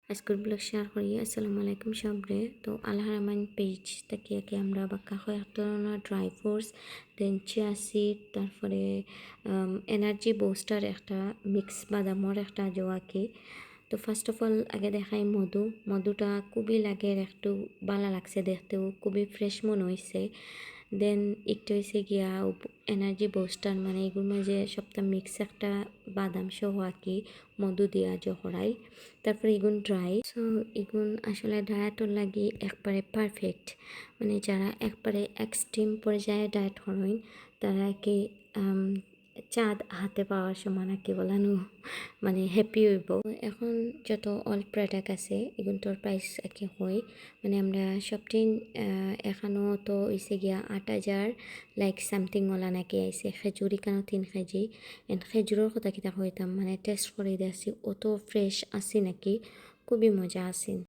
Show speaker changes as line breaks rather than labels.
আজকের blog share করি। আসসালামু আলাইকুম সবরে। তো আল্লাহর রহমান পেজ থেকে আমরা বাক্কা হয় এক ধরনের ড্রাই ফ্রুটস, দেন চিয়া সিড, তারপরে এনার্জি বুস্টার একটা মিক্স বাদামর একটা জোয়াকি। তো ফার্স্ট অফ অল আগে দেখাই মধুটা খুবই লাগে, একটু ভালো লাগছে দেখতেও, খুবই ফ্রেশ মনে হয়েছে। দেন একটু হয়েছে গিয়া এনার্জি বুস্টার, মানে এগুলোর মাঝে সপ্তাহ মিক্স একটা বাদাম সহ আর কি মধু দিয়া জহরাই। তারপরে এগুন ড্রাই, সো এগুন আসলে ডায়েটর লাগি একবারে পারফেক্ট। মানে যারা একবারে এক্সট্রিম পর্যায়ে ডায়েট করেন তারা কি চাঁদ হাতে পাওয়ার সমান আর কি বলানো, মানে হ্যাপি হইব। এখন যত অল প্রোডাক্ট আছে এগুলোর প্রাইস আর কি হয়, মানে আমরা সবদিন এখানেও তো হয়েছে গিয়া 8,000 লাইক সামথিং ওলা নাকি আইসে। খেজুরি কেন 3 কেজি, এন্ড খেজুরের কথা কিতা হইতাম, মানে টেস্ট করে দিয়েছি অত ফ্রেশ আসি নাকি, খুবই মজা আসিন।